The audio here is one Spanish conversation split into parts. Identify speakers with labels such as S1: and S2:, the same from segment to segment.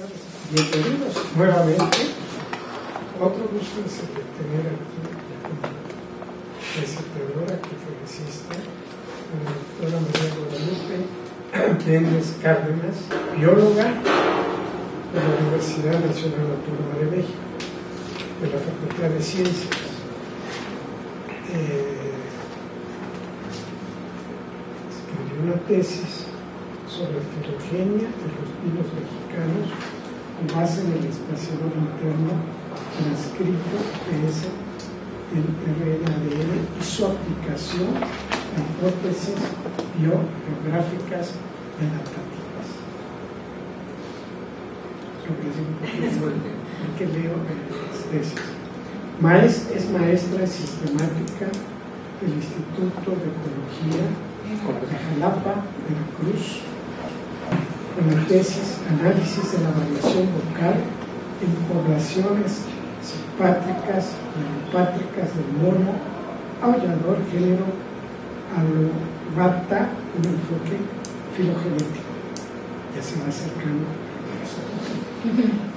S1: Bienvenidos nuevamente. Otro gusto es tener aquí la presentadora que felicista, la doctora María Guadalupe Méndez Cárdenas, bióloga de la Universidad Nacional Autónoma de México, de la Facultad de Ciencias. Escribió una tesis sobre filogenia de los pinos mexicanos con base en el espaciador interno transcrito PS en RNADN y su aplicación a hipótesis biogeográficas adaptativas. Que leo las tesis. Es maestra sistemática del Instituto de Ecología de Jalapa, Veracruz, con la tesis Análisis de la variación vocal en poblaciones simpátricas y alopátricas del mono aullador género Alobata, un enfoque filogenético. Ya se va acercando a eso.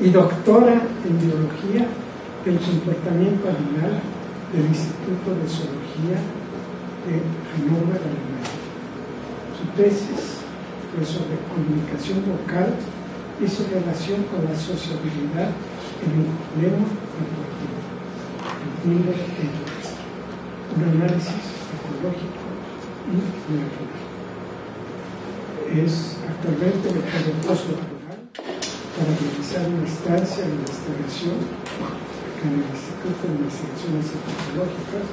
S1: Y doctora en biología del comportamiento animal del Instituto de Zoología de Hannover, Alemania. Su tesis fue sobre comunicación vocal y su relación con la sociabilidad en el lema deportivo, el Tinder Edwards, un análisis ecológico y molecular. Es actualmente becado postdoctoral para realizar una estancia de investigación en el Instituto de Investigaciones Antropológicas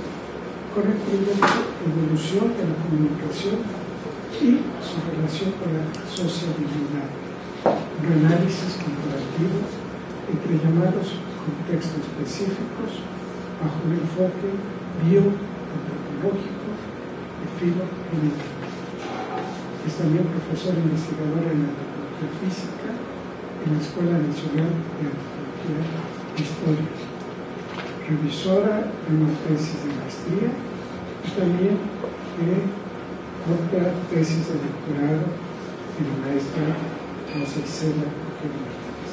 S1: con el proyecto Evolución de la Comunicación y su relación con la sociabilidad, un análisis comparativo entre llamados contextos específicos bajo un enfoque bioantropológico y filogenético. Es también profesora investigadora en antropología física en la Escuela Nacional de Antropología e Historia, revisora de una tesis de maestría y también de otra tesis de doctorado en la maestra José Isela Martínez.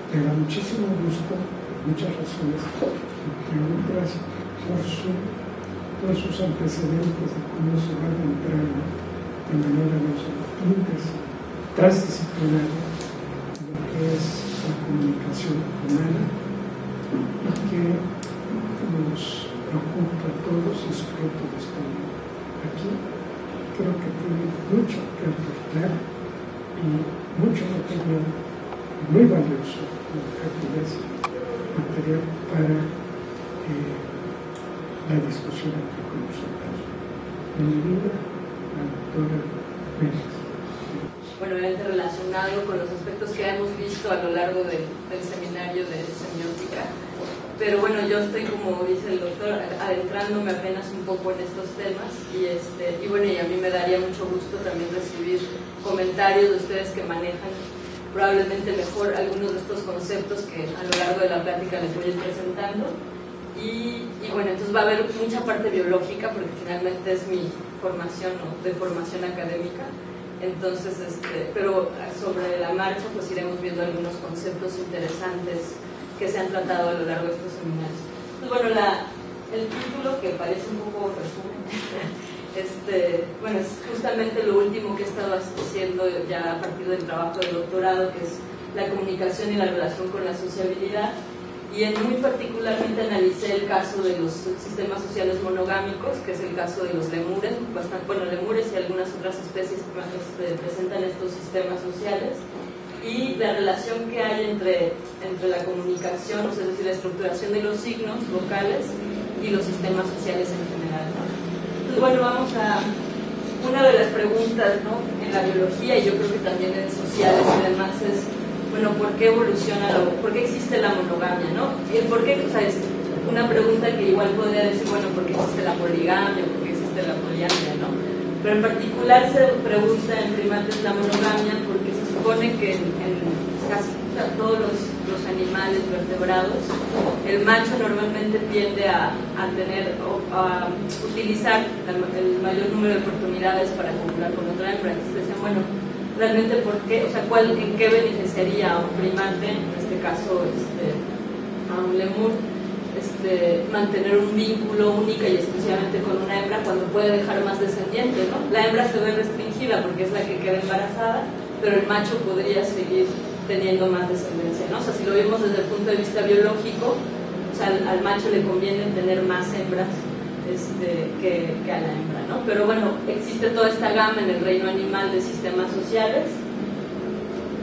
S1: Me da muchísimo gusto, por muchas razones, entre otras, por sus antecedentes de cómo se va adentrando de manera no solo transdisciplinaria en lo que es la comunicación humana y que nos preocupa a todos y sobre todo español. Aquí creo que tiene mucho que aportar y mucho material muy valioso, material para la discusión aquí con nosotros. Bienvenida, la doctora Méndez.
S2: Bueno, obviamente relacionado con los aspectos que hemos visto a lo largo del seminario de semiótica. Pero bueno, yo estoy, como dice el doctor, adentrándome apenas un poco en estos temas y bueno, y a mí me daría mucho gusto también recibir comentarios de ustedes que manejan probablemente mejor algunos de estos conceptos que a lo largo de la plática les voy a ir presentando. Y bueno, entonces va a haber mucha parte biológica porque finalmente es mi formación, ¿no?, de formación académica. Entonces, pero sobre la marcha pues iremos viendo algunos conceptos interesantes que se han tratado a lo largo de estos seminarios. Pues bueno, el título, que parece un poco resumen, bueno, es justamente lo último que he estado haciendo ya a partir del trabajo de doctorado, que es la comunicación y la relación con la sociabilidad, y muy particularmente analicé el caso de los sistemas sociales monogámicos, que es el caso de los lemures, lemures y algunas otras especies que presentan estos sistemas sociales, y la relación que hay entre la comunicación, es decir, la estructuración de los signos vocales y los sistemas sociales en general, ¿no? Entonces, bueno, vamos a una de las preguntas, ¿no?, en la biología, y yo creo que también en sociales y demás, es, bueno, ¿por qué evoluciona, por qué existe la monogamia, ¿no? Y el por qué, o sea, es una pregunta que igual podría decir, bueno, ¿por qué existe la poligamia? ¿Por qué existe la poliamia, no? Pero en particular se pregunta en primates la monogamia porque se supone que en casi todos los animales vertebrados, el macho normalmente tiende a tener o a utilizar el mayor número de oportunidades para copular con otra hembra. Entonces decían, bueno, realmente por qué, o sea, en qué beneficiaría a un primate, en este caso a un lemur, mantener un vínculo única y exclusivamente con una hembra cuando puede dejar más descendientes, ¿no? La hembra se ve restringida porque es la que queda embarazada, pero el macho podría seguir teniendo más descendencia, ¿no? O sea, si lo vemos desde el punto de vista biológico, o sea, al macho le conviene tener más hembras que a la hembra, ¿no? Pero bueno, existe toda esta gama en el reino animal de sistemas sociales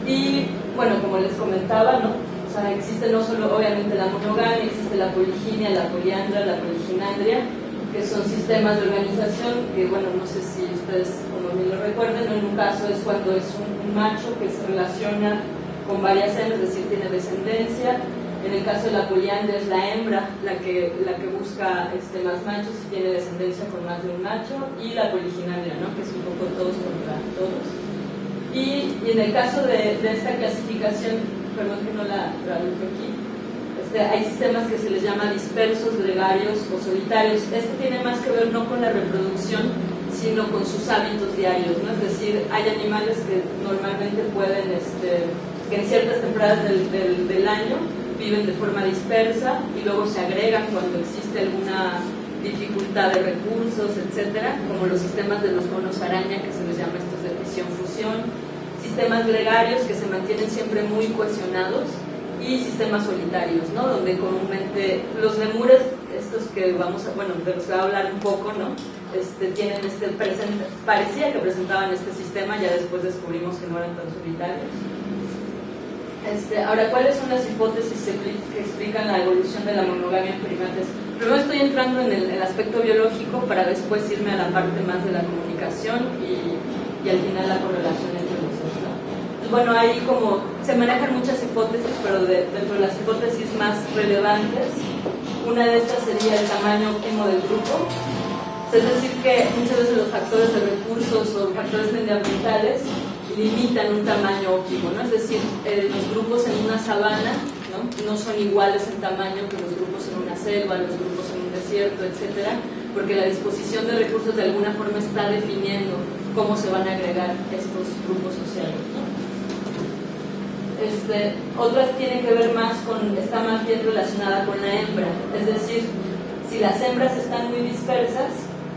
S2: y, bueno, como les comentaba, ¿no? O sea, existe no solo obviamente la monogamia, existe la poliginia, la poliandria, la poliginandria, que son sistemas de organización que, bueno, no sé si ustedes como bien lo recuerden, ¿no? En un caso es cuando es un macho que se relaciona con varias hembras, es decir, tiene descendencia. En el caso de la poliandria es la hembra la que busca más machos y tiene descendencia con más de un macho, y la poliginandria, ¿no? Que es un poco todos contra todos. Y en el caso de esta clasificación, perdón que no la traduzco aquí, hay sistemas que se les llama dispersos, gregarios o solitarios. Tiene más que ver no con la reproducción, sino con sus hábitos diarios, ¿no? Es decir, hay animales que normalmente pueden, que en ciertas temporadas del año viven de forma dispersa y luego se agregan cuando existe alguna dificultad de recursos, etcétera, como los sistemas de los monos araña, que se les llama estos de fisión-fusión, sistemas gregarios que se mantienen siempre muy cohesionados, y sistemas solitarios, ¿no? Donde comúnmente los lemures, estos que vamos a, bueno, de los que voy a hablar un poco, ¿no? Tienen parecía que presentaban este sistema, ya después descubrimos que no eran tan solitarios. Ahora, ¿cuáles son las hipótesis que explican la evolución de la monogamia en primates? Primero estoy entrando en el aspecto biológico para después irme a la parte más de la comunicación y al final la correlación entre los dos, ¿no? Pues bueno, ahí como se manejan muchas hipótesis, pero dentro de las hipótesis más relevantes, una de estas sería el tamaño óptimo del grupo. Es decir, que muchas veces los factores de recursos o factores medioambientales limitan un tamaño óptimo, ¿no? Es decir, los grupos en una sabana no son iguales en tamaño que los grupos en una selva, los grupos en un desierto, etcétera, porque la disposición de recursos de alguna forma está definiendo cómo se van a agregar estos grupos sociales, ¿no? Otras tienen que ver más está más bien relacionada con la hembra, es decir, si las hembras están muy dispersas,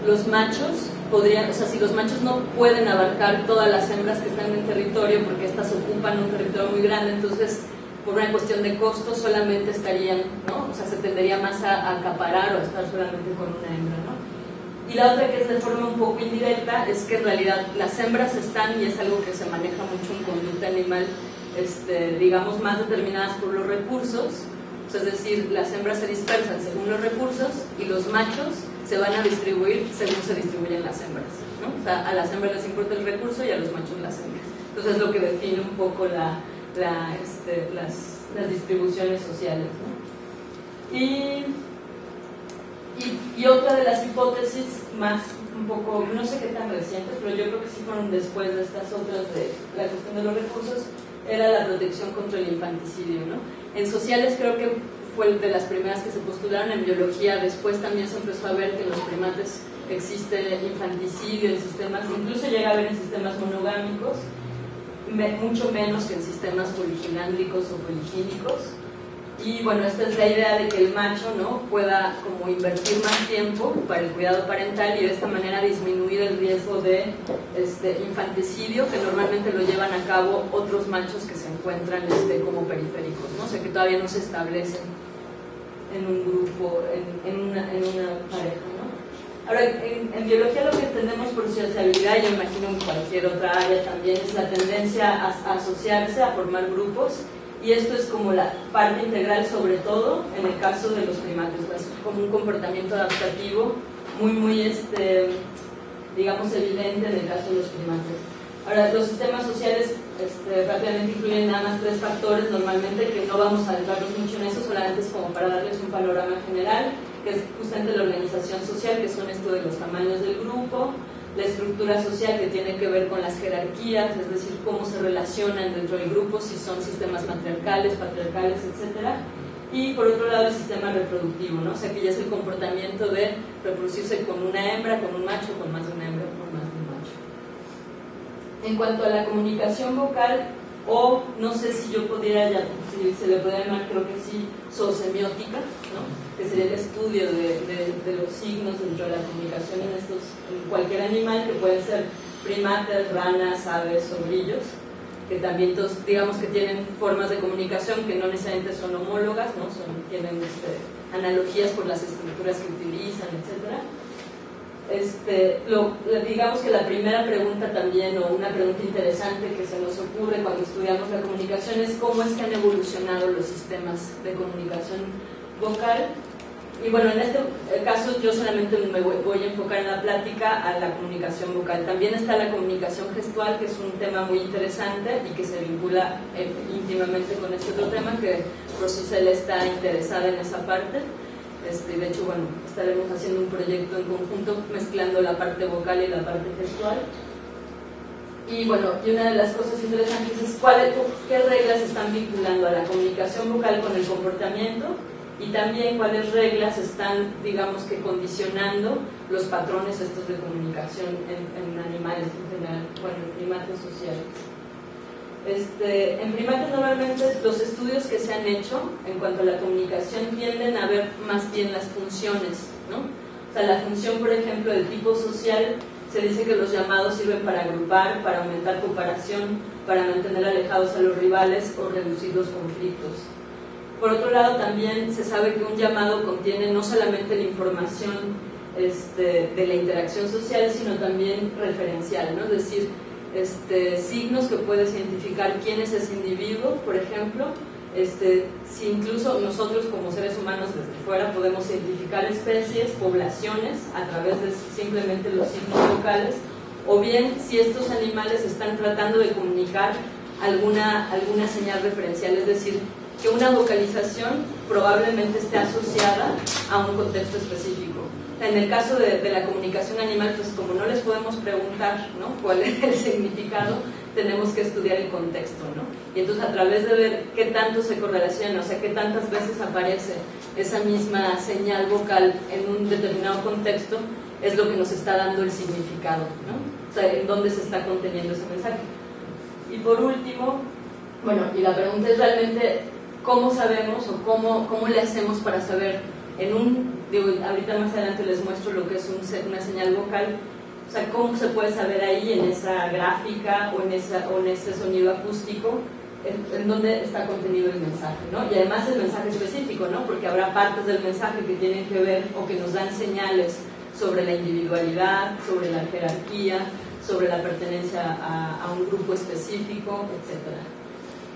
S2: los machos podrían, o sea, si los machos no pueden abarcar todas las hembras que están en el territorio porque estas ocupan un territorio muy grande, entonces por una cuestión de costo solamente estarían, ¿no? O sea, se tendería más a acaparar o a estar solamente con una hembra, ¿no? Y la otra, que es de forma un poco indirecta, es que en realidad las hembras están, y es algo que se maneja mucho en conducta animal, digamos, más determinadas por los recursos, o sea, es decir, las hembras se dispersan según los recursos y los machos se van a distribuir según se distribuyen las hembras, ¿no? O sea, a las hembras les importa el recurso y a los machos las hembras. Entonces es lo que define un poco las distribuciones sociales, ¿no? Y otra de las hipótesis más un poco, no sé qué tan recientes, pero yo creo que sí fueron después de estas otras de la cuestión de los recursos, era la protección contra el infanticidio, ¿no? En sociales creo que fue de las primeras que se postularon. En biología después también se empezó a ver que en los primates existe infanticidio en sistemas, incluso llega a haber en sistemas monogámicos, mucho menos que en sistemas poliginándricos o poligínicos. Y bueno, esta es la idea de que el macho, ¿no?, pueda como invertir más tiempo para el cuidado parental y de esta manera disminuir el riesgo de infanticidio, que normalmente lo llevan a cabo otros machos que se encuentran como periféricos, ¿no? O sea, que todavía no se establecen en un grupo, en una pareja, ¿no? Ahora, en biología lo que entendemos por sociabilidad, yo imagino en cualquier otra área también, es la tendencia a asociarse, a formar grupos. Y esto es como la parte integral, sobre todo en el caso de los primates, es como un comportamiento adaptativo muy, digamos, evidente en el caso de los primates. Ahora, los sistemas sociales rápidamente incluyen nada más 3 factores normalmente, que no vamos a adentrarnos mucho en eso, solamente es como para darles un panorama general, que es justamente la organización social, que son esto de los tamaños del grupo, la estructura social, que tiene que ver con las jerarquías, es decir, cómo se relacionan dentro del grupo, si son sistemas matriarcales, patriarcales, etc. Y por otro lado el sistema reproductivo, ¿no? O sea, que ya es el comportamiento de reproducirse con una hembra, con un macho, con más de una hembra, con más de un macho. En cuanto a la comunicación vocal, o no sé si yo pudiera, si se le puede llamar, creo que sí, zoosemiótica, ¿no? Que sería el estudio de los signos dentro de la comunicación en cualquier animal, que pueden ser primates, ranas, aves o grillos, que también digamos que tienen formas de comunicación que no necesariamente son homólogas, ¿no? Tienen analogías por las estructuras que utilizan, etc. Digamos que la primera pregunta también, o una pregunta interesante que se nos ocurre cuando estudiamos la comunicación, es cómo es que han evolucionado los sistemas de comunicación vocal. Y bueno, en este caso yo solamente me voy a enfocar en la plática a la comunicación vocal. También está la comunicación gestual, que es un tema muy interesante y que se vincula íntimamente con este otro tema, que Rosicela está interesada en esa parte. De hecho, bueno, estaremos haciendo un proyecto en conjunto mezclando la parte vocal y la parte gestual. Y bueno, y una de las cosas interesantes es qué reglas están vinculando a la comunicación vocal con el comportamiento, y también cuáles reglas están, digamos que, condicionando los patrones estos de comunicación en animales en general, bueno, en primates sociales. En primates normalmente los estudios que se han hecho en cuanto a la comunicación tienden a ver más bien las funciones, ¿no? O sea, la función, por ejemplo, del tipo social, se dice que los llamados sirven para agrupar, para aumentar cooperación, para mantener alejados a los rivales o reducir los conflictos. Por otro lado, también se sabe que un llamado contiene no solamente la información de la interacción social, sino también referencial, ¿no? Es decir, signos que puedes identificar quién es ese individuo, por ejemplo, si incluso nosotros como seres humanos desde fuera podemos identificar especies, poblaciones, a través de simplemente los signos vocales, o bien si estos animales están tratando de comunicar alguna señal referencial, es decir, que una vocalización probablemente esté asociada a un contexto específico. En el caso de la comunicación animal, pues como no les podemos preguntar, ¿no?, cuál es el significado, tenemos que estudiar el contexto, ¿no? Y entonces a través de ver qué tanto se correlaciona, o sea, qué tantas veces aparece esa misma señal vocal en un determinado contexto, es lo que nos está dando el significado, ¿no? O sea, en dónde se está conteniendo ese mensaje. Y por último, bueno, y la pregunta es realmente cómo sabemos o cómo le hacemos para saber ahorita más adelante les muestro lo que es una señal vocal, o sea, cómo se puede saber ahí en esa gráfica o en ese sonido acústico en dónde está contenido el mensaje, ¿no? Y además el mensaje específico, ¿no? Porque habrá partes del mensaje que tienen que ver o que nos dan señales sobre la individualidad, sobre la jerarquía, sobre la pertenencia a un grupo específico, etc.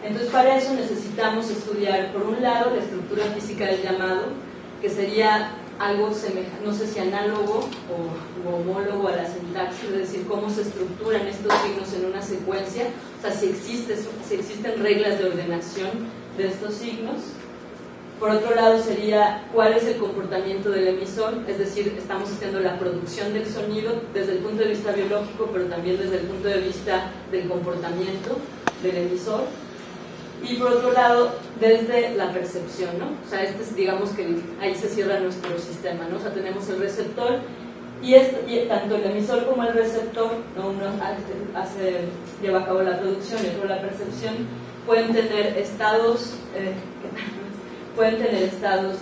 S2: Entonces, para eso necesitamos estudiar, por un lado, la estructura física del llamado, que sería algo semejante, no sé si análogo o homólogo a la sintaxis, es decir, cómo se estructuran estos signos en una secuencia, o sea, si existen reglas de ordenación de estos signos. Por otro lado sería cuál es el comportamiento del emisor, es decir, estamos estudiando la producción del sonido desde el punto de vista biológico, pero también desde el punto de vista del comportamiento del emisor. Y por otro lado, desde la percepción, ¿no? O sea, digamos que ahí se cierra nuestro sistema, ¿no? O sea, tenemos el receptor y tanto el emisor como el receptor, ¿no? Uno lleva a cabo la producción y otro la percepción, pueden tener estados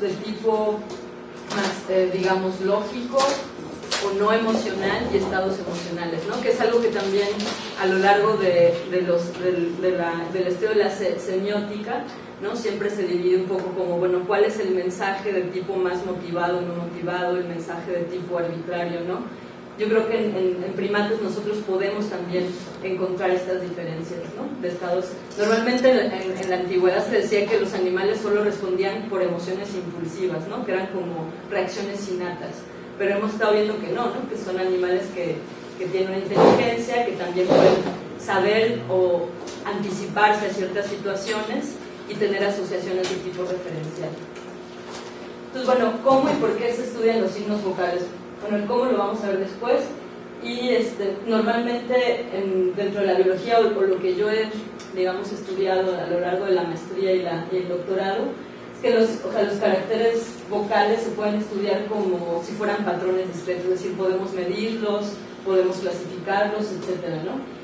S2: de tipo más, digamos, lógico o no emocional y estados emocionales, ¿no? Que es algo que también a lo largo del estudio de la semiótica, ¿no? Siempre se divide un poco como, bueno, ¿cuál es el mensaje de tipo más motivado o no motivado, el mensaje de tipo arbitrario, ¿no? Yo creo que en primates nosotros podemos también encontrar estas diferencias, ¿no? De estados. Normalmente en la antigüedad se decía que los animales solo respondían por emociones impulsivas, ¿no? Que eran como reacciones innatas. Pero hemos estado viendo que no, que son animales que tienen una inteligencia, que también pueden saber o anticiparse a ciertas situaciones y tener asociaciones de tipo referencial. Entonces, bueno, ¿cómo y por qué se estudian los signos vocales? Bueno, el cómo lo vamos a ver después. Y normalmente dentro de la biología o lo que yo he, digamos, estudiado a lo largo de la maestría y el doctorado, que los caracteres vocales se pueden estudiar como si fueran patrones discretos, es decir, podemos medirlos, podemos clasificarlos, etcétera, ¿no?